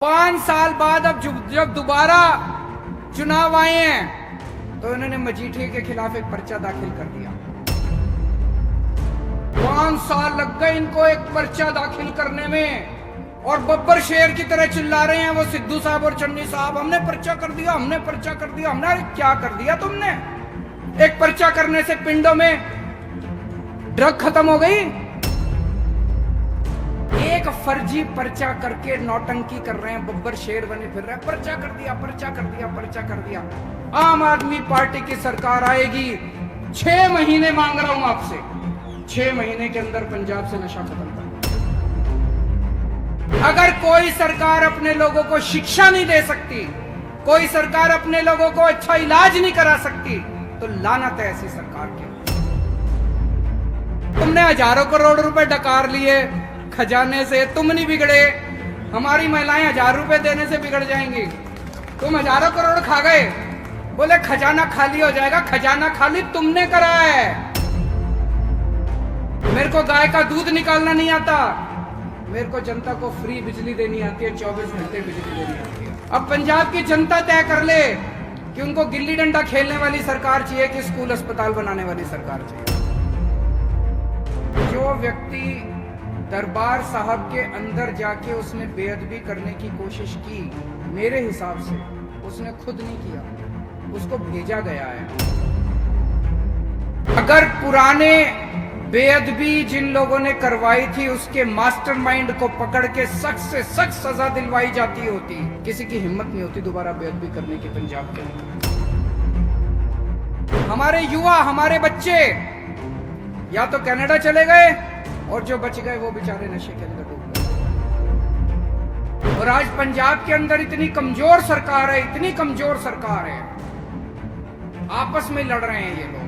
5 साल बाद अब जब दोबारा चुनाव आए हैं तो इन्होंने मजीठिया के खिलाफ एक पर्चा दाखिल कर दिया। 5 साल लग गए इनको एक पर्चा दाखिल करने में और बब्बर शेर की तरह चिल्ला रहे हैं वो सिद्धू साहब और चन्नी साहब, हमने पर्चा कर दिया, हमने पर्चा कर दिया। हमने क्या कर दिया तुमने? एक पर्चा करने से पिंडों में ड्रग खत्म हो गई? एक फर्जी पर्चा करके नौटंकी कर रहे हैं, बब्बर शेर बने फिर रहे हैं, पर्चा कर दिया, पर्चा कर दिया, पर्चा कर दिया। आम आदमी पार्टी की सरकार आएगी, 6 महीने मांग रहा हूं आपसे, 6 महीने के अंदर पंजाब से नशा खत्म कर। अगर कोई सरकार अपने लोगों को शिक्षा नहीं दे सकती, कोई सरकार अपने लोगों को अच्छा इलाज नहीं करा सकती, तो लानत है ऐसी सरकार के। तुमने हजारों करोड़ रुपए डकार लिए खजाने से, तुम नहीं बिगड़े, हमारी महिलाएं 1000 रुपए देने से बिगड़ जाएंगी। तुम हजारों करोड़ खा गए, बोले खजाना खाली हो जाएगा। खजाना खाली तुमने करा है। मेरे को गाय का दूध निकालना नहीं आता, मेरे को जनता को फ्री बिजली देनी आती है, 24 घंटे बिजली देनी आती है। अब पंजाब की जनता तय कर ले कि उनको गिल्ली डंडा खेलने वाली सरकार चाहिए कि स्कूल अस्पताल बनाने वाली सरकार चाहिए। जो व्यक्ति दरबार साहब के अंदर जाके उसने बेअदबी करने की कोशिश की, मेरे हिसाब से उसने खुद नहीं किया, उसको भेजा गया है। अगर पुराने बेअदबी जिन लोगों ने करवाई थी उसके मास्टरमाइंड को पकड़ के सख्त से सख्त सजा दिलवाई जाती होती, किसी की हिम्मत नहीं होती दोबारा बेअदबी करने की पंजाब के अंदर। हमारे युवा, हमारे बच्चे या तो कनाडा चले गए और जो बच गए वो बेचारे नशे के अंदर डूब गए। और आज पंजाब के अंदर इतनी कमजोर सरकार है, इतनी कमजोर सरकार है, आपस में लड़ रहे हैं ये लोग।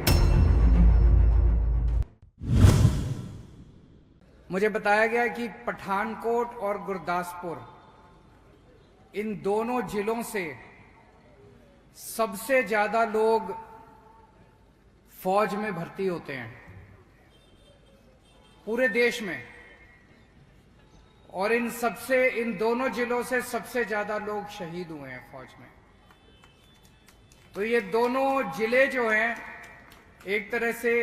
मुझे बताया गया कि पठानकोट और गुरदासपुर, इन दोनों जिलों से सबसे ज्यादा लोग फौज में भर्ती होते हैं पूरे देश में, और इन दोनों जिलों से सबसे ज्यादा लोग शहीद हुए हैं फौज में। तो ये दोनों जिले जो हैं एक तरह से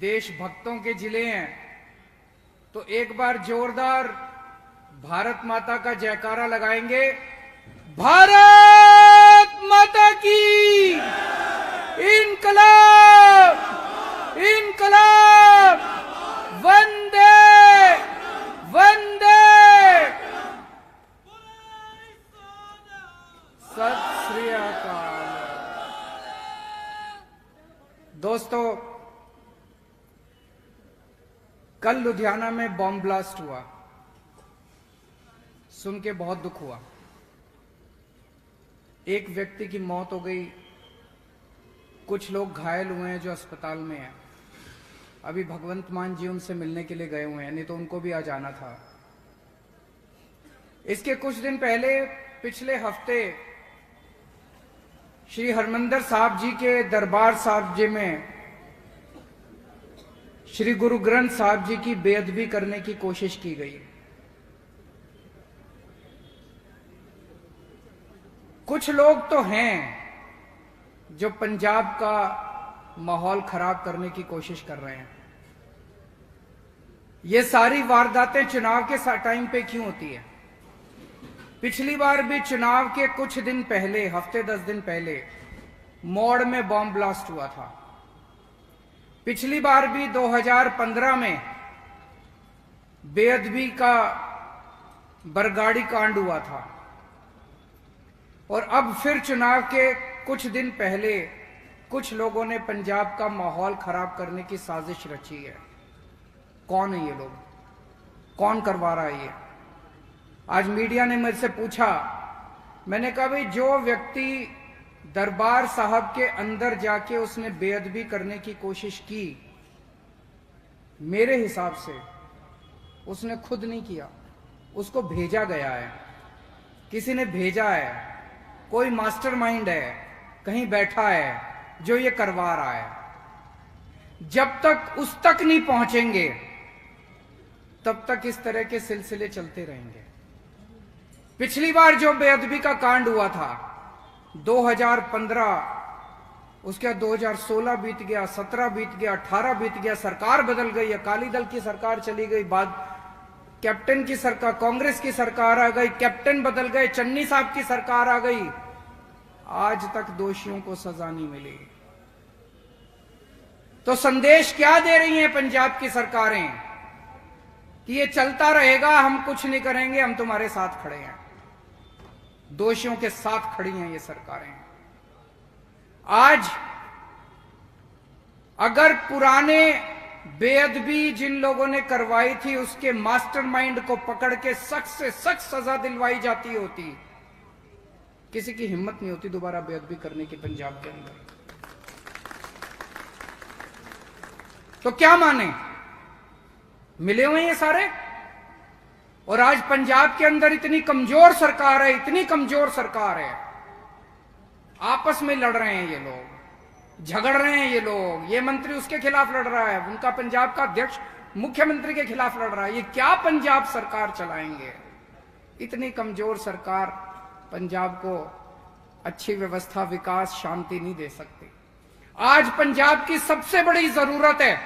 देशभक्तों के जिले हैं। तो एक बार जोरदार भारत माता का जयकारा लगाएंगे। भारत माता की इनकलाब, इनकलाब, वंदे वंदे। सत श्री अकाल। दोस्तों, कल लुधियाना में बॉम्ब ब्लास्ट हुआ, सुन के बहुत दुख हुआ। एक व्यक्ति की मौत हो गई, कुछ लोग घायल हुए हैं जो अस्पताल में हैं। अभी भगवंत मान जी उनसे मिलने के लिए गए हुए हैं, नहीं तो उनको भी आ जाना था। इसके कुछ दिन पहले, पिछले हफ्ते, श्री हरमंदिर साहब जी के दरबार साहब जी में श्री गुरु ग्रंथ साहब जी की बेअदबी करने की कोशिश की गई। कुछ लोग तो हैं जो पंजाब का माहौल खराब करने की कोशिश कर रहे हैं। ये सारी वारदातें चुनाव के टाइम पे क्यों होती है? पिछली बार भी चुनाव के कुछ दिन पहले, हफ्ते 10 दिन पहले, मोड़ में बॉम्ब ब्लास्ट हुआ था। पिछली बार भी 2015 में बेअदबी का बरगाड़ी कांड हुआ था। और अब फिर चुनाव के कुछ दिन पहले कुछ लोगों ने पंजाब का माहौल खराब करने की साजिश रची है। कौन है ये लोग? कौन करवा रहा है ये? आज मीडिया ने मेरे से पूछा, मैंने कहा भाई, जो व्यक्ति दरबार साहब के अंदर जाके उसने बेअदबी करने की कोशिश की, मेरे हिसाब से उसने खुद नहीं किया, उसको भेजा गया है, किसी ने भेजा है। कोई मास्टरमाइंड है, कहीं बैठा है जो ये करवा रहा है। जब तक उस तक नहीं पहुंचेंगे तब तक इस तरह के सिलसिले चलते रहेंगे। पिछली बार जो बेअदबी का कांड हुआ था 2015, उसके बाद 2016 बीत गया, 17 बीत गया, 18 बीत गया, सरकार बदल गई, अकाली दल की सरकार चली गई, बाद कैप्टन की सरकार, कांग्रेस की सरकार आ गई, कैप्टन बदल गए, चन्नी साहब की सरकार आ गई, आज तक दोषियों को सजा नहीं मिली। तो संदेश क्या दे रही हैं पंजाब की सरकारें कि ये चलता रहेगा, हम कुछ नहीं करेंगे, हम तुम्हारे साथ खड़े हैं। दोषियों के साथ खड़ी हैं ये सरकारें। आज अगर पुराने बेअदबी जिन लोगों ने करवाई थी उसके मास्टरमाइंड को पकड़ के सख्त से सख्त सजा दिलवाई जाती होती, किसी की हिम्मत नहीं होती दोबारा बेअदबी करने की पंजाब के अंदर। तो क्या माने, मिले हुए ये सारे। और आज पंजाब के अंदर इतनी कमजोर सरकार है, इतनी कमजोर सरकार है, आपस में लड़ रहे हैं ये लोग, झगड़ रहे हैं ये लोग, ये मंत्री उसके खिलाफ लड़ रहा है, उनका पंजाब का अध्यक्ष मुख्यमंत्री के खिलाफ लड़ रहा है। ये क्या पंजाब सरकार चलाएंगे? इतनी कमजोर सरकार पंजाब को अच्छी व्यवस्था, विकास, शांति नहीं दे सकती। आज पंजाब की सबसे बड़ी जरूरत है,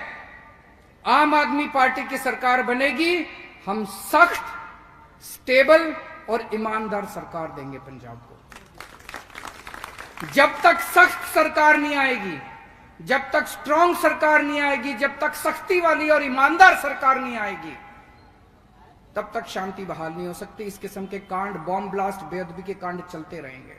आम आदमी पार्टी की सरकार बनेगी, हम सख्त, स्टेबल और ईमानदार सरकार देंगे पंजाब को। जब तक सख्त सरकार नहीं आएगी, जब तक स्ट्रांग सरकार नहीं आएगी, जब तक सख्ती वाली और ईमानदार सरकार नहीं आएगी, तब तक शांति बहाल नहीं हो सकती। इस किस्म के कांड, बॉम्ब ब्लास्ट, बेअदबी के कांड चलते रहेंगे।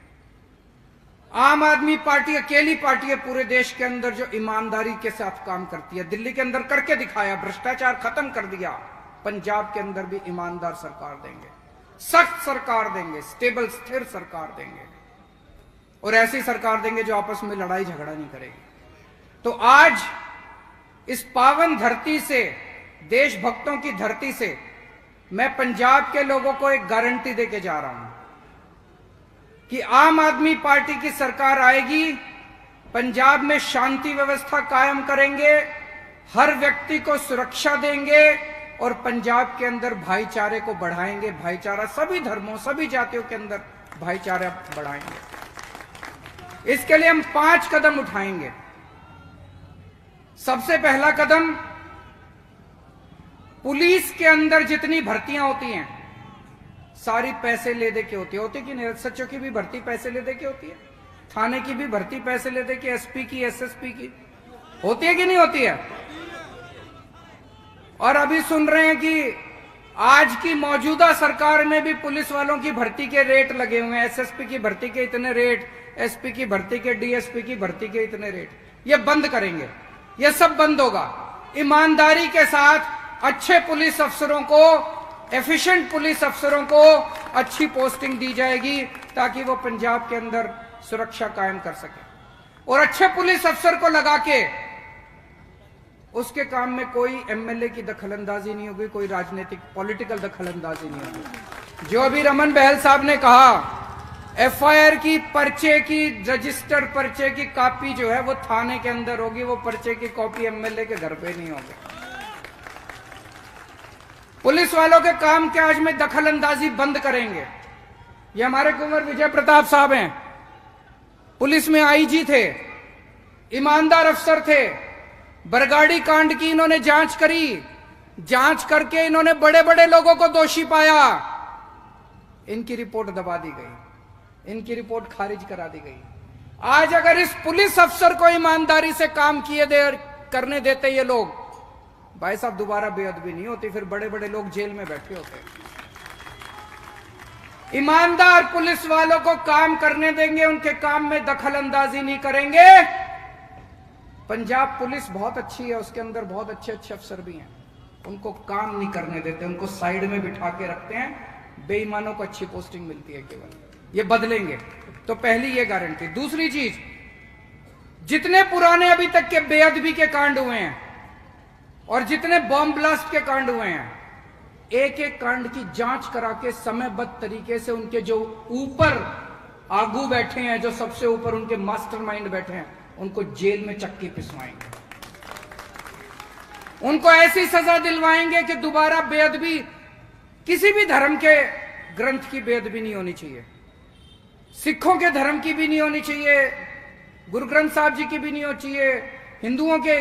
आम आदमी पार्टी अकेली पार्टी है पूरे देश के अंदर जो ईमानदारी के साथ काम करती है। दिल्ली के अंदर करके दिखाया, भ्रष्टाचार खत्म कर दिया। पंजाब के अंदर भी ईमानदार सरकार देंगे, सख्त सरकार देंगे, स्टेबल, स्थिर सरकार देंगे, और ऐसी सरकार देंगे जो आपस में लड़ाई झगड़ा नहीं करेगी। तो आज इस पावन धरती से, देशभक्तों की धरती से, मैं पंजाब के लोगों को एक गारंटी देके जा रहा हूं कि आम आदमी पार्टी की सरकार आएगी, पंजाब में शांति व्यवस्था कायम करेंगे, हर व्यक्ति को सुरक्षा देंगे और पंजाब के अंदर भाईचारे को बढ़ाएंगे। भाईचारा, सभी धर्मों, सभी जातियों के अंदर भाईचारा बढ़ाएंगे। इसके लिए हम 5 कदम उठाएंगे। सबसे पहला कदम, पुलिस के अंदर जितनी भर्तियां होती हैं सारी पैसे ले दे के होती कि नहीं? एसएचओ की भी भर्ती पैसे ले दे के होती है, थाने की भी भर्ती पैसे ले दे के, एसपी की, एसएसपी की होती है कि नहीं होती है? और अभी सुन रहे हैं कि आज की मौजूदा सरकार में भी पुलिस वालों की भर्ती के रेट लगे हुए हैं। एसएसपी की भर्ती के इतने रेट, एसपी की भर्ती के, डीएसपी की भर्ती के इतने रेट। ये बंद करेंगे, ये सब बंद होगा। ईमानदारी के साथ अच्छे पुलिस अफसरों को, एफिशिएंट पुलिस अफसरों को अच्छी पोस्टिंग दी जाएगी ताकि वो पंजाब के अंदर सुरक्षा कायम कर सके। और अच्छे पुलिस अफसर को लगा के उसके काम में कोई एमएलए की दखलंदाजी नहीं होगी, कोई राजनीतिक पॉलिटिकल दखलंदाजी नहीं होगी। जो अभी रमन बहल साहब ने कहा, एफआईआर की, पर्चे की, रजिस्टर्ड पर्चे की कॉपी जो है वो थाने के अंदर होगी, वो पर्चे की कॉपी एमएलए के घर पे नहीं होगी। पुलिस वालों के काम के आज में दखलंदाजी बंद करेंगे। ये हमारे कुंवर विजय प्रताप साहब हैं, पुलिस में आईजी थे, ईमानदार अफसर थे। बरगाड़ी कांड की इन्होंने जांच करी, जांच करके इन्होंने बड़े बड़े लोगों को दोषी पाया, इनकी रिपोर्ट दबा दी गई, इनकी रिपोर्ट खारिज करा दी गई। आज अगर इस पुलिस अफसर को ईमानदारी से काम करने देते ये लोग, भाई साहब दोबारा बेअदबी नहीं होती, फिर बड़े बड़े लोग जेल में बैठे होते। ईमानदार पुलिस वालों को काम करने देंगे, उनके काम में दखलंदाजी नहीं करेंगे। पंजाब पुलिस बहुत अच्छी है, उसके अंदर बहुत अच्छे अच्छे अफसर भी हैं, उनको काम नहीं करने देते, उनको साइड में बिठा के रखते हैं, बेईमानों को अच्छी पोस्टिंग मिलती है केवल। ये बदलेंगे। तो पहली ये गारंटी। दूसरी चीज, जितने पुराने अभी तक के बेअदबी के कांड हुए हैं और जितने बॉम्ब ब्लास्ट के कांड हुए हैं, एक एक कांड की जांच करा के समयबद्ध तरीके से उनके जो ऊपर आगू बैठे हैं, जो सबसे ऊपर उनके मास्टरमाइंड बैठे हैं, उनको जेल में चक्की पिसवाएंगे, उनको ऐसी सजा दिलवाएंगे कि दोबारा बेअदबी, किसी भी धर्म के ग्रंथ की बेअदबी नहीं होनी चाहिए, सिखों के धर्म की भी नहीं होनी चाहिए, गुरु ग्रंथ साहब जी की भी नहीं होनी चाहिए, हिंदुओं के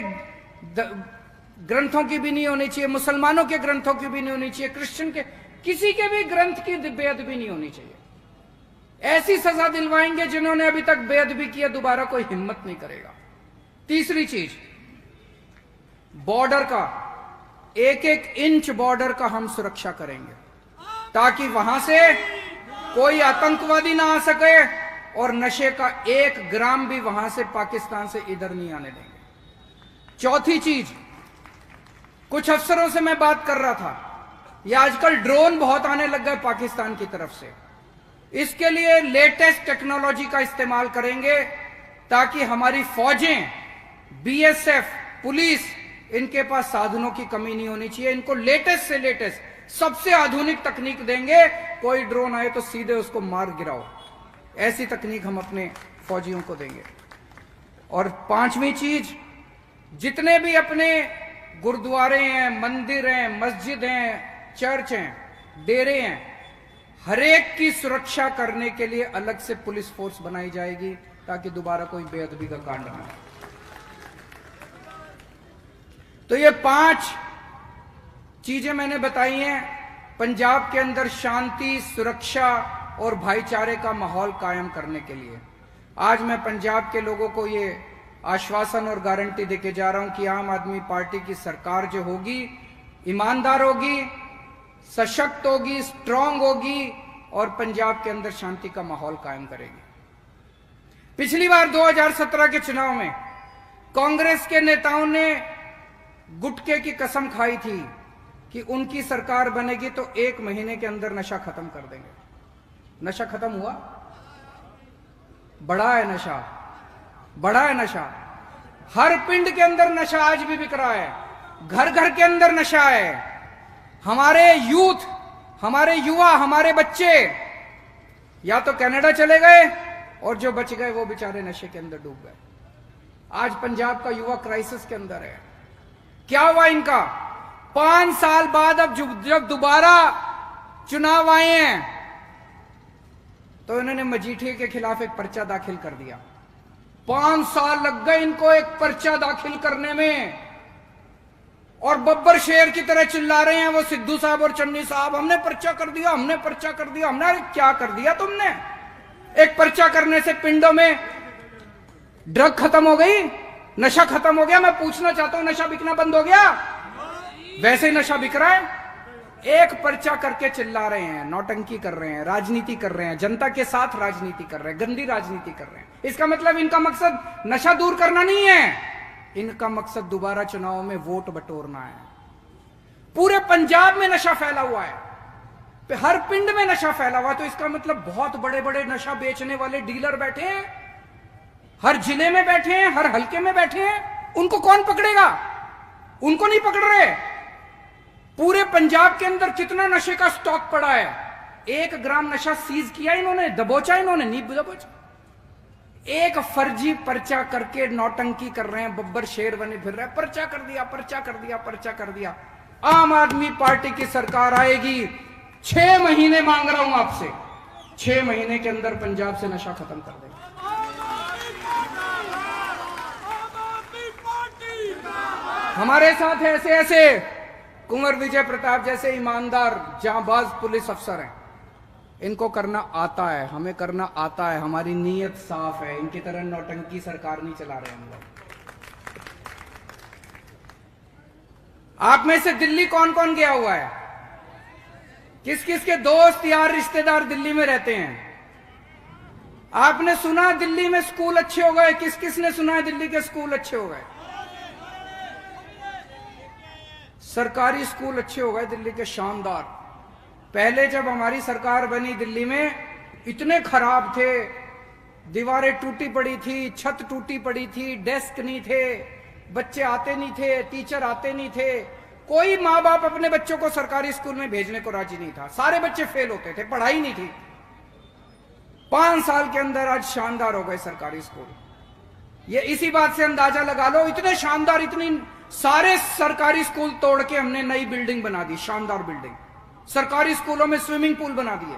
ग्रंथों की भी नहीं होनी चाहिए, मुसलमानों के ग्रंथों की भी नहीं होनी चाहिए, क्रिश्चियन के, किसी के भी ग्रंथ की बेअदबी नहीं होनी चाहिए। ऐसी सजा दिलवाएंगे जिन्होंने अभी तक बेअदबी किया दोबारा कोई हिम्मत नहीं करेगा। तीसरी चीज, बॉर्डर का एक एक इंच बॉर्डर का हम सुरक्षा करेंगे ताकि वहां से कोई आतंकवादी ना आ सके और नशे का 1 ग्राम भी वहां से पाकिस्तान से इधर नहीं आने देंगे। चौथी चीज, कुछ अफसरों से मैं बात कर रहा था, ये आजकल ड्रोन बहुत आने लग गए पाकिस्तान की तरफ से, इसके लिए लेटेस्ट टेक्नोलॉजी का इस्तेमाल करेंगे ताकि हमारी फौजें, बीएसएफ, पुलिस, इनके पास साधनों की कमी नहीं होनी चाहिए। इनको लेटेस्ट से लेटेस्ट सबसे आधुनिक तकनीक देंगे, कोई ड्रोन आए तो सीधे उसको मार गिराओ, ऐसी तकनीक हम अपने फौजियों को देंगे। और पांचवी चीज, जितने भी अपने गुरुद्वारे हैं, मंदिर हैं, मस्जिद हैं, चर्च हैं, डेरे हैं, हरेक की सुरक्षा करने के लिए अलग से पुलिस फोर्स बनाई जाएगी ताकि दोबारा कोई बेअदबी का कांड ना हो। तो ये 5 चीजें मैंने बताई हैं पंजाब के अंदर शांति, सुरक्षा और भाईचारे का माहौल कायम करने के लिए। आज मैं पंजाब के लोगों को ये आश्वासन और गारंटी देके जा रहा हूं कि आम आदमी पार्टी की सरकार जो होगी ईमानदार होगी, सशक्त होगी, स्ट्रांग होगी और पंजाब के अंदर शांति का माहौल कायम करेगी। पिछली बार 2017 के चुनाव में कांग्रेस के नेताओं ने गुटके की कसम खाई थी कि उनकी सरकार बनेगी तो 1 महीने के अंदर नशा खत्म कर देंगे। नशा खत्म हुआ? बढ़ा है नशा, बढ़ा है नशा। हर पिंड के अंदर नशा आज भी बिक रहा है, घर घर के अंदर नशा है। हमारे यूथ, हमारे युवा, हमारे बच्चे या तो कनाडा चले गए और जो बच गए वो बेचारे नशे के अंदर डूब गए। आज पंजाब का युवा क्राइसिस के अंदर है। क्या हुआ इनका? 5 साल बाद अब जब दोबारा चुनाव आए हैं तो इन्होंने मजीठिया के खिलाफ एक पर्चा दाखिल कर दिया। 5 साल लग गए इनको एक पर्चा दाखिल करने में और बब्बर शेर की तरह चिल्ला रहे हैं वो सिद्धू साहब और चन्नी साहब, हमने पर्चा कर दिया, हमने पर्चा कर दिया। हमने, अरे क्या कर दिया तुमने? एक पर्चा करने से पिंडों में ड्रग खत्म हो गई, नशा खत्म हो गया? मैं पूछना चाहता हूं, नशा बिकना बंद हो गया? वैसे ही नशा बिक रहा है। एक पर्चा करके चिल्ला रहे हैं, नौटंकी कर रहे हैं, राजनीति कर रहे हैं, जनता के साथ राजनीति कर रहे हैं, गंदी राजनीति कर रहे हैं। इसका मतलब इनका मकसद नशा दूर करना नहीं है, इनका मकसद दोबारा चुनाव में वोट बटोरना है। पूरे पंजाब में नशा फैला हुआ है, हर पिंड में नशा फैला हुआ है। तो इसका मतलब बहुत बड़े बड़े नशा बेचने वाले डीलर बैठे हैं, हर जिले में बैठे हैं, हर हल्के में बैठे हैं। उनको कौन पकड़ेगा? उनको नहीं पकड़ रहे। पूरे पंजाब के अंदर कितना नशे का स्टॉक पड़ा है? 1 ग्राम नशा सीज किया इन्होंने, दबोचा इन्होंने? नहीं दबोचा। एक फर्जी पर्चा करके नौटंकी कर रहे हैं, बब्बर शेर बने फिर रहे हैं, पर्चा कर दिया, पर्चा कर दिया, पर्चा कर दिया। आम आदमी पार्टी की सरकार आएगी, 6 महीने मांग रहा हूं आपसे, 6 महीने के अंदर पंजाब से नशा खत्म कर देगा। हमारे साथ ऐसे ऐसे कुंवर विजय प्रताप जैसे ईमानदार जांबाज पुलिस अफसर हैं, इनको करना आता है, हमें करना आता है, हमारी नीयत साफ है। इनकी तरह नौटंकी सरकार नहीं चला रहे हम लोग। आप में से दिल्ली कौन कौन गया हुआ है? किस किस के दोस्त यार रिश्तेदार दिल्ली में रहते हैं? आपने सुना दिल्ली में स्कूल अच्छे हो गए? किस किस ने सुना है दिल्ली के स्कूल अच्छे हो गए? सरकारी स्कूल अच्छे हो गए दिल्ली के, शानदार। पहले जब हमारी सरकार बनी दिल्ली में इतने खराब थे, दीवारें टूटी पड़ी थी, छत टूटी पड़ी थी, डेस्क नहीं थे, बच्चे आते नहीं थे, टीचर आते नहीं थे। कोई माँ बाप अपने बच्चों को सरकारी स्कूल में भेजने को राजी नहीं था, सारे बच्चे फेल होते थे, पढ़ाई नहीं थी। 5 साल के अंदर आज शानदार हो गए सरकारी स्कूल। ये इसी बात से अंदाजा लगा लो, इतने शानदार, इतनी सारे सरकारी स्कूल तोड़ के हमने नई बिल्डिंग बना दी, शानदार बिल्डिंग, सरकारी स्कूलों में स्विमिंग पूल बना दिए।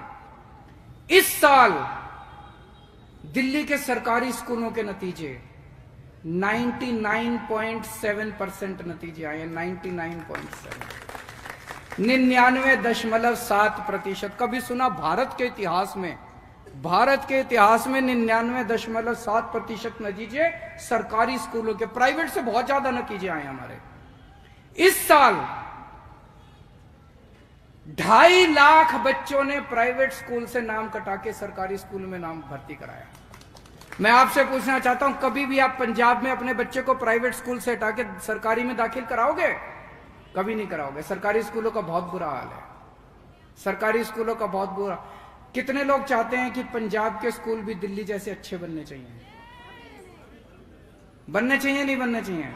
इस साल दिल्ली के सरकारी स्कूलों के नतीजे 99.7% नतीजे आए। 99.7, 99.7%। कभी सुना भारत के इतिहास में 99.7% नतीजे सरकारी स्कूलों के। प्राइवेट से बहुत ज्यादा नतीजे आए हमारे। इस साल 2.5 लाख बच्चों ने प्राइवेट स्कूल से नाम कटा के सरकारी स्कूल में नाम भर्ती कराया। मैं आपसे पूछना चाहता हूं, कभी भी आप पंजाब में अपने बच्चे को प्राइवेट स्कूल से हटा के सरकारी में दाखिल कराओगे? कभी नहीं कराओगे। सरकारी स्कूलों का बहुत बुरा हाल है। सरकारी स्कूलों का बहुत बुरा। कितने लोग चाहते हैं कि पंजाब के स्कूल भी दिल्ली जैसे अच्छे बनने चाहिए? बनने चाहिए नहीं बनने चाहिए?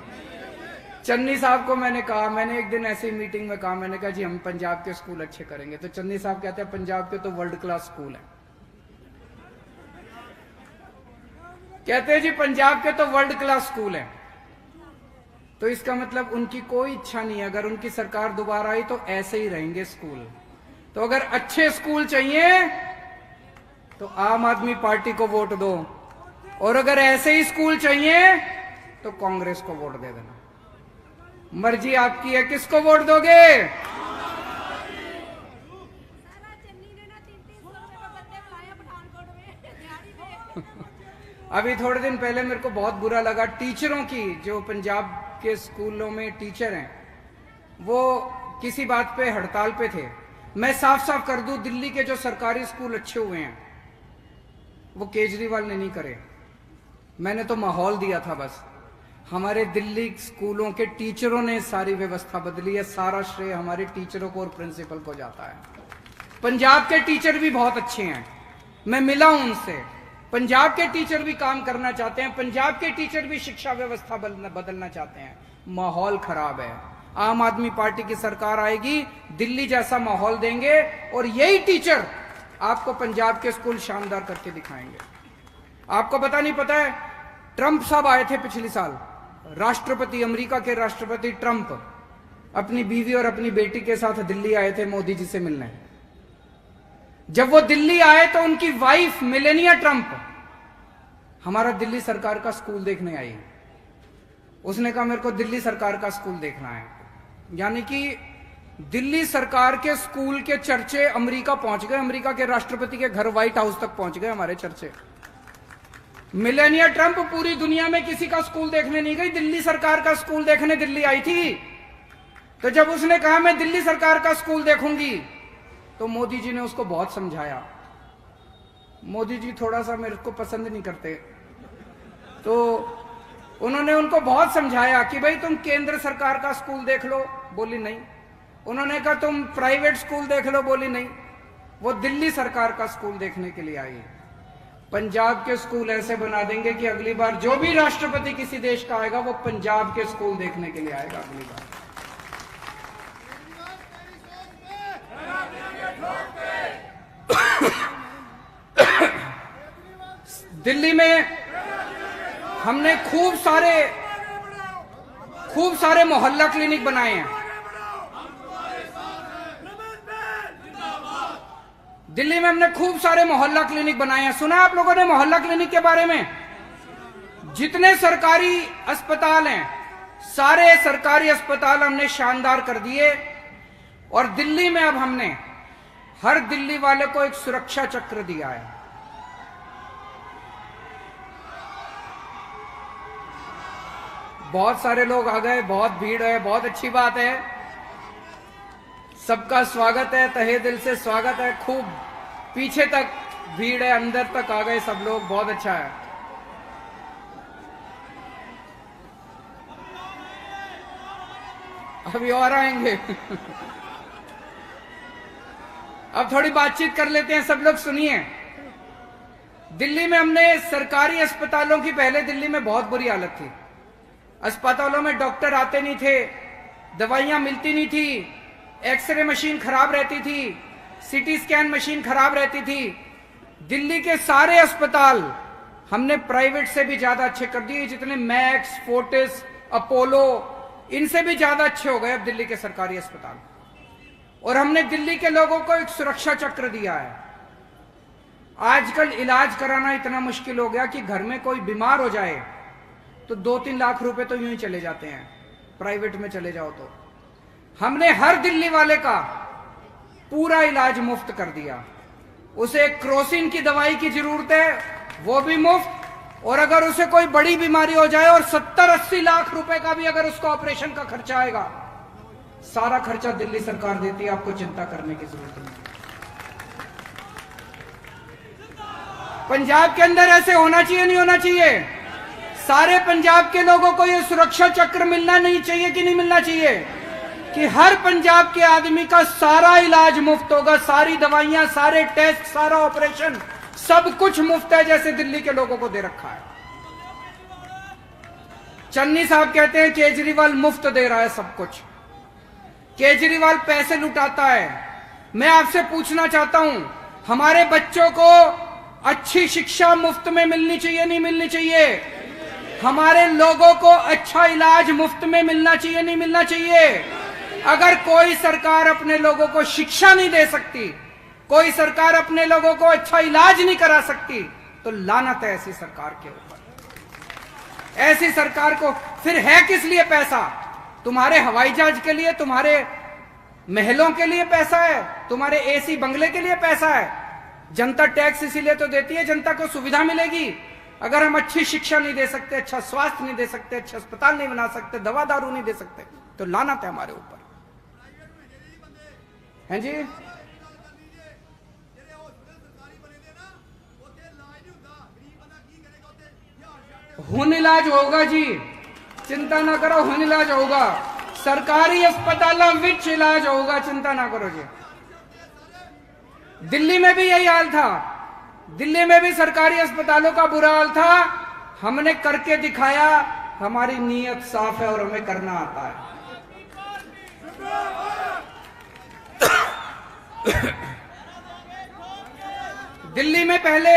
चन्नी साहब को मैंने कहा, मैंने एक दिन ऐसी मीटिंग में कहा, मैंने कहा जी हम पंजाब के स्कूल अच्छे करेंगे। तो चन्नी साहब कहते हैं पंजाब के तो वर्ल्ड क्लास स्कूल है। कहते हैं जी पंजाब के तो वर्ल्ड क्लास स्कूल है। तो इसका मतलब उनकी कोई इच्छा नहीं है। अगर उनकी सरकार दोबारा आई तो ऐसे ही रहेंगे स्कूल। तो अगर अच्छे स्कूल चाहिए तो आम आदमी पार्टी को वोट दो, और अगर ऐसे ही स्कूल चाहिए तो कांग्रेस को वोट दे देना। मर्जी आपकी है, किसको वोट दोगे? अभी थोड़े दिन पहले मेरे को बहुत बुरा लगा टीचरों की, जो पंजाब के स्कूलों में टीचर हैं, वो किसी बात पे हड़ताल पे थे। मैं साफ साफ कर दूं, दिल्ली के जो सरकारी स्कूल अच्छे हुए हैं वो केजरीवाल ने नहीं करे, मैंने तो माहौल दिया था बस। हमारे दिल्ली स्कूलों के टीचरों ने सारी व्यवस्था बदली है। सारा श्रेय हमारे टीचरों को और प्रिंसिपल को जाता है। पंजाब के टीचर भी बहुत अच्छे हैं, मैं मिला हूं उनसे। पंजाब के टीचर भी काम करना चाहते हैं, पंजाब के टीचर भी शिक्षा व्यवस्था बदलना चाहते हैं। माहौल खराब है। आम आदमी पार्टी की सरकार आएगी, दिल्ली जैसा माहौल देंगे, और यही टीचर आपको पंजाब के स्कूल शानदार करके दिखाएंगे। आपको पता नहीं पता है, ट्रंप साहब आए थे पिछले साल, राष्ट्रपति, अमेरिका के राष्ट्रपति ट्रंप अपनी बीवी और अपनी बेटी के साथ दिल्ली आए थे मोदी जी से मिलने। जब वो दिल्ली आए तो उनकी वाइफ मेलेनिया ट्रंप हमारा दिल्ली सरकार का स्कूल देखने आई। उसने कहा मेरे को दिल्ली सरकार का स्कूल देखना है। यानी कि दिल्ली सरकार के स्कूल के चर्चे अमेरिका पहुंच गए, अमेरिका के राष्ट्रपति के घर व्हाइट हाउस तक पहुंच गए हमारे चर्चे। मेलेनिया ट्रंप पूरी दुनिया में किसी का स्कूल देखने नहीं गई, दिल्ली सरकार का स्कूल देखने दिल्ली आई थी। तो जब उसने कहा मैं दिल्ली सरकार का स्कूल देखूंगी, तो मोदी जी ने उसको बहुत समझाया। मोदी जी थोड़ा सा मेरे को पसंद नहीं करते, तो उन्होंने उनको बहुत समझाया कि भाई तुम केंद्र सरकार का स्कूल देख लो, बोली नहीं। उन्होंने कहा तुम प्राइवेट स्कूल देख लो, बोली नहीं। वो दिल्ली सरकार का स्कूल देखने के लिए आई। पंजाब के स्कूल ऐसे बना देंगे कि अगली बार जो भी राष्ट्रपति किसी देश का आएगा वो पंजाब के स्कूल देखने के लिए आएगा अगली बार। दिल्ली में हमने खूब सारे मोहल्ला क्लिनिक बनाए हैं। दिल्ली में हमने खूब सारे मोहल्ला क्लिनिक बनाए हैं। सुना आप लोगों ने मोहल्ला क्लिनिक के बारे में? जितने सरकारी अस्पताल हैं, सारे सरकारी अस्पताल हमने शानदार कर दिए। और दिल्ली में अब हमने हर दिल्ली वाले को एक सुरक्षा चक्र दिया है। बहुत सारे लोग आ गए, बहुत भीड़ है, बहुत अच्छी बात है। सबका स्वागत है, तहे दिल से स्वागत है। खूब पीछे तक भीड़ है, अंदर तक आ गए सब लोग, बहुत अच्छा है। अभी और आएंगे। अब थोड़ी बातचीत कर लेते हैं सब लोग, सुनिए। दिल्ली में हमने सरकारी अस्पतालों की, पहले दिल्ली में बहुत बुरी हालत थी। अस्पतालों में डॉक्टर आते नहीं थे, दवाइयां मिलती नहीं थी, एक्सरे मशीन खराब रहती थी, सीटी स्कैन मशीन खराब रहती थी। दिल्ली के सारे अस्पताल हमने प्राइवेट से भी ज्यादा अच्छे कर दिए। जितने मैक्स, फोर्टिस, अपोलो, इनसे भी ज्यादा अच्छे हो गए अब दिल्ली के सरकारी अस्पताल। और हमने दिल्ली के लोगों को एक सुरक्षा चक्र दिया है। आजकल इलाज कराना इतना मुश्किल हो गया कि घर में कोई बीमार हो जाए तो 2-3 लाख रुपए तो यूं ही चले जाते हैं, प्राइवेट में चले जाओ तो। हमने हर दिल्ली वाले का पूरा इलाज मुफ्त कर दिया। उसे क्रोसिन की दवाई की जरूरत है, वो भी मुफ्त, और अगर उसे कोई बड़ी बीमारी हो जाए और 70-80 लाख रुपए का भी अगर उसका ऑपरेशन का खर्चा आएगा, सारा खर्चा दिल्ली सरकार देती है, आपको चिंता करने की जरूरत नहीं। पंजाब के अंदर ऐसे होना चाहिए, नहीं होना चाहिए? सारे पंजाब के लोगों को यह सुरक्षा चक्र मिलना नहीं चाहिए कि नहीं मिलना चाहिए कि हर पंजाब के आदमी का सारा इलाज मुफ्त होगा, सारी दवाइयां, सारे टेस्ट, सारा ऑपरेशन, सब कुछ मुफ्त है, जैसे दिल्ली के लोगों को दे रखा है। चन्नी साहब कहते हैं केजरीवाल मुफ्त दे रहा है सब कुछ, केजरीवाल पैसे लुटाता है। मैं आपसे पूछना चाहता हूं, हमारे बच्चों को अच्छी शिक्षा मुफ्त में मिलनी चाहिए, नहीं मिलनी चाहिए? हमारे लोगों को अच्छा इलाज मुफ्त में मिलना चाहिए, नहीं मिलना चाहिए? अगर कोई सरकार अपने लोगों को शिक्षा नहीं दे सकती, कोई सरकार अपने लोगों को अच्छा इलाज नहीं करा सकती, तो लानत है ऐसी सरकार के ऊपर। ऐसी सरकार को फिर है किस लिए पैसा? तुम्हारे हवाई जहाज के लिए, तुम्हारे महलों के लिए पैसा है, तुम्हारे एसी बंगले के लिए पैसा है। जनता टैक्स इसीलिए तो देती है, जनता को सुविधा मिलेगी। अगर हम अच्छी शिक्षा नहीं दे सकते, अच्छा स्वास्थ्य नहीं दे सकते, अच्छे अस्पताल नहीं बना सकते, दवा दारू नहीं दे सकते, तो लानत है हमारे ऊपर। हैं जी? हुन इलाज होगा जी, चिंता ना करो, हुन इलाज होगा। सरकारी अस्पतालों विच इलाज होगा, चिंता ना करो जी। दिल्ली में भी यही हाल था, दिल्ली में भी सरकारी अस्पतालों का बुरा हाल था। हमने करके दिखाया, हमारी नीयत साफ है और हमें करना आता है। दिल्ली में पहले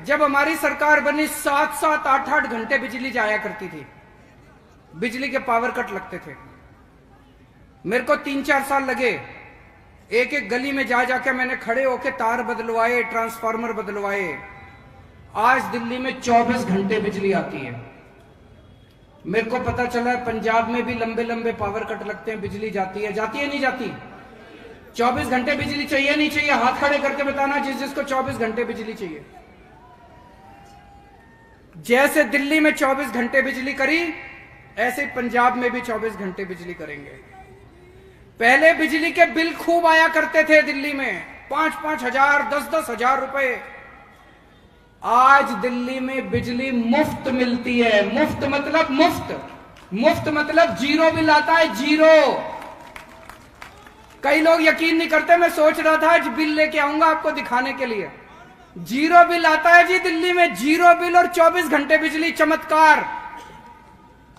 जब हमारी सरकार बनी 7-7, 8-8 घंटे बिजली जाया करती थी, बिजली के पावर कट लगते थे। मेरे को 3-4 साल लगे, एक एक गली में जा जाके मैंने खड़े होके तार बदलवाए, ट्रांसफार्मर बदलवाए। आज दिल्ली में 24 घंटे बिजली आती है। मेरे को पता चला है पंजाब में भी लंबे लंबे पावर कट लगते हैं, बिजली जाती है, नहीं जाती? 24 घंटे बिजली चाहिए, नहीं चाहिए? हाथ खड़े करके बताना जिसको 24 घंटे बिजली चाहिए। जैसे दिल्ली में 24 घंटे बिजली करी, ऐसे पंजाब में भी 24 घंटे बिजली करेंगे। पहले बिजली के बिल खूब आया करते थे दिल्ली में, 5-5 हजार, 10-10 हजार रुपए। आज दिल्ली में बिजली मुफ्त मिलती है। मुफ्त मतलब मुफ्त, मुफ्त मतलब जीरो बिल आता है, जीरो। कई लोग यकीन नहीं करते, मैं सोच रहा था आज बिल लेके आऊंगा आपको दिखाने के लिए। जीरो बिल आता है जी दिल्ली में, जीरो बिल और 24 घंटे बिजली, चमत्कार।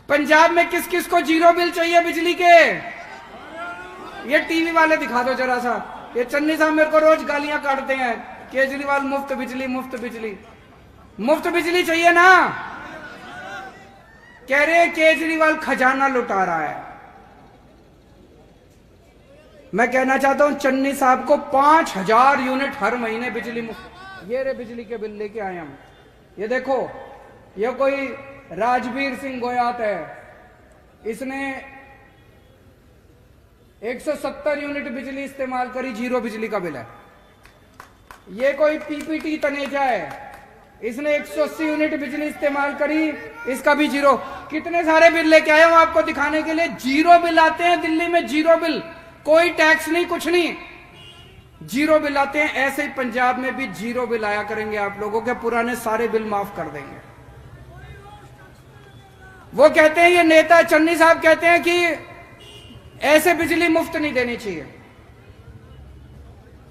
पंजाब में किस किस को जीरो बिल चाहिए बिजली के? ये टीवी वाले दिखा दो जरा सा। ये चन्नी साहब मेरे को रोज गालियां काटते हैं, केजरीवाल मुफ्त बिजली, मुफ्त बिजली। मुफ्त बिजली चाहिए ना? कह रहे केजरीवाल खजाना लुटा रहा है। मैं कहना चाहता हूं चन्नी साहब को 5000 यूनिट हर महीने बिजली मुफ्त। ये रे बिजली के बिल लेके आए हम। ये देखो, ये कोई राजवीर सिंह गोयात है, इसने 170 यूनिट बिजली इस्तेमाल करी, जीरो बिजली का बिल है। ये कोई पीपीटी तनेजा है, इसने 180 यूनिट बिजली इस्तेमाल करी, इसका भी जीरो। कितने सारे बिल लेके आए हूं आपको दिखाने के लिए। जीरो बिल आते हैं दिल्ली में, जीरो बिल, कोई टैक्स नहीं, कुछ नहीं, जीरो बिल आते हैं। ऐसे ही पंजाब में भी जीरो बिल आया करेंगे, आप लोगों के पुराने सारे बिल माफ कर देंगे। वो कहते हैं, ये नेता चन्नी साहब कहते हैं कि ऐसे बिजली मुफ्त नहीं देनी चाहिए।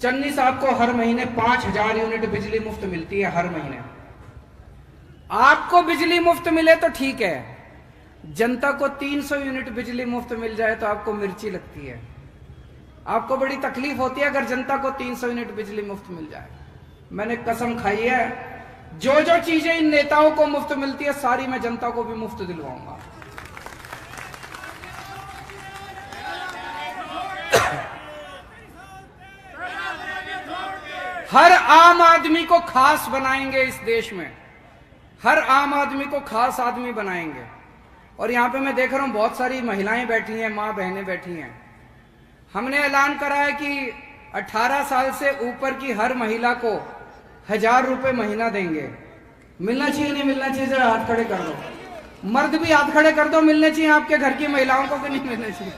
चन्नी साहब को हर महीने 5000 यूनिट बिजली मुफ्त मिलती है, हर महीने। आपको बिजली मुफ्त मिले तो ठीक है, जनता को 300 यूनिट बिजली मुफ्त मिल जाए तो आपको मिर्ची लगती है, आपको बड़ी तकलीफ होती है अगर जनता को 300 यूनिट बिजली मुफ्त मिल जाए। मैंने कसम खाई है, जो जो चीजें इन नेताओं को मुफ्त मिलती है सारी मैं जनता को भी मुफ्त दिलवाऊंगा। हर आम आदमी को खास बनाएंगे इस देश में, हर आम आदमी को खास आदमी बनाएंगे। और यहां पे मैं देख रहा हूं बहुत सारी महिलाएं बैठी हैं, मां बहनें बैठी हैं। हमने ऐलान करा है कि 18 साल से ऊपर की हर महिला को 1000 रुपए महीना देंगे। मिलना चाहिए नहीं मिलना चाहिए? जरा हाथ खड़े कर दो। मर्द भी हाथ खड़े कर दो, मिलने चाहिए आपके घर की महिलाओं को कि नहीं मिलने चाहिए?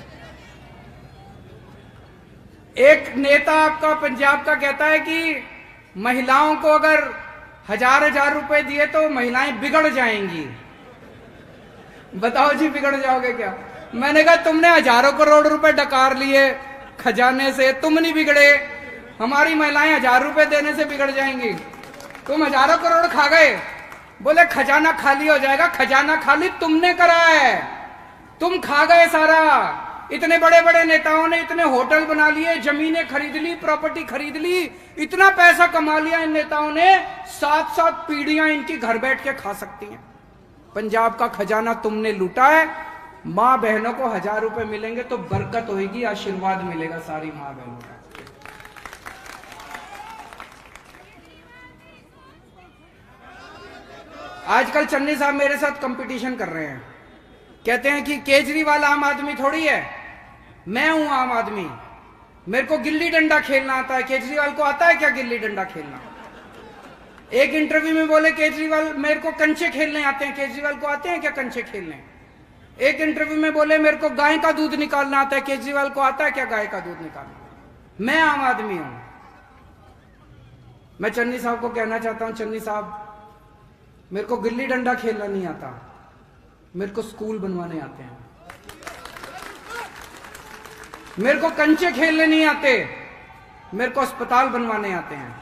एक नेता आपका पंजाब का कहता है कि महिलाओं को अगर 1000 रुपए दिए तो महिलाएं बिगड़ जाएंगी। बताओ जी, बिगड़ जाओगे क्या? मैंने कहा तुमने हजारों करोड़ रुपए डकार लिए खजाने से, तुम नहीं बिगड़े, हमारी महिलाएं 1000 रुपए देने से बिगड़ जाएंगी। तुम हजारों करोड़ खा गए, बोले खजाना खाली हो जाएगा। खजाना खाली तुमने करा है, तुम खा गए सारा। इतने बड़े बड़े नेताओं ने इतने होटल बना लिए, जमीनें खरीद ली, प्रॉपर्टी खरीद ली, इतना पैसा कमा लिया इन नेताओं ने, 7-7 पीढ़ियां इनकी घर बैठ के खा सकती हैं। पंजाब का खजाना तुमने लूटा है। मां बहनों को 1000 रुपए मिलेंगे तो बरकत होगी, आशीर्वाद मिलेगा सारी मां बहनों का। आजकल चन्नी साहब मेरे साथ कंपटीशन कर रहे हैं, कहते हैं कि केजरीवाल आम आदमी थोड़ी है, मैं हूं आम आदमी, मेरे को गिल्ली डंडा खेलना आता है। केजरीवाल को आता है क्या गिल्ली डंडा खेलना? एक इंटरव्यू में बोले केजरीवाल मेरे को कंचे खेलने आते हैं। केजरीवाल को आते हैं क्या कंचे खेलने? एक इंटरव्यू में बोले मेरे को गाय का दूध निकालना आता है। केजरीवाल को आता है क्या गाय का दूध निकालना? मैं आम आदमी हूं। मैं चन्नी साहब को कहना चाहता हूं, चन्नी साहब मेरे को गिल्ली डंडा खेलना नहीं आता, मेरे को स्कूल बनवाने आते हैं। मेरे को कंचे खेलने नहीं आते, मेरे को अस्पताल बनवाने आते हैं।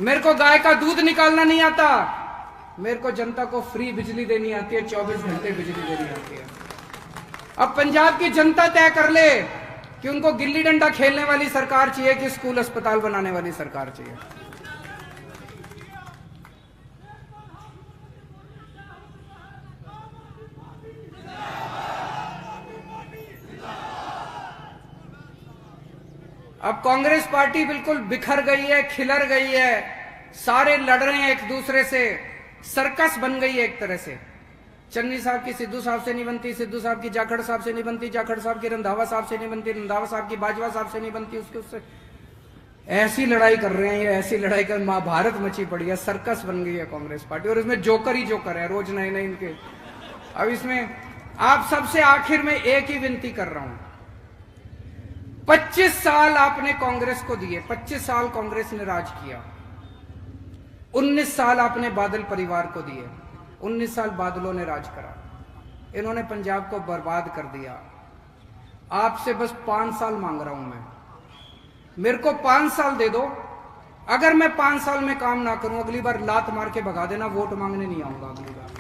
मेरे को गाय का दूध निकालना नहीं आता, मेरे को जनता को फ्री बिजली देनी आती है, 24 घंटे बिजली देनी आती है। अब पंजाब की जनता तय कर ले कि उनको गिल्ली डंडा खेलने वाली सरकार चाहिए कि स्कूल अस्पताल बनाने वाली सरकार चाहिए। अब कांग्रेस पार्टी बिल्कुल बिखर गई है, खिलर गई है, सारे लड़ रहे हैं एक दूसरे से, सर्कस बन गई है एक तरह से। चन्नी साहब की सिद्धू साहब से नहीं बनती, सिद्धू साहब की जाखड़ साहब से नहीं बनती, जाखड़ साहब की रंधावा साहब से नहीं बनती, रंधावा साहब की बाजवा साहब से नहीं बनती, उससे ऐसी लड़ाई कर रहे हैं ये, ऐसी लड़ाई कर महाभारत मची पड़ी है, सर्कस बन गई है कांग्रेस पार्टी। और इसमें जोकर ही जोकर है, रोज नए नए इनके। अब इसमें आप सबसे आखिर में एक ही विनती कर रहा हूं, 25 साल आपने कांग्रेस को दिए, 25 साल कांग्रेस ने राज किया, 19 साल आपने बादल परिवार को दिए, 19 साल बादलों ने राज करा, इन्होंने पंजाब को बर्बाद कर दिया। आपसे बस 5 साल मांग रहा हूं मैं, मेरे को 5 साल दे दो। अगर मैं 5 साल में काम ना करूं, अगली बार लात मार के भगा देना, वोट मांगने नहीं आऊंगा अगली बार।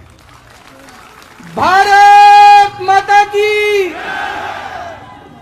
भारत माता की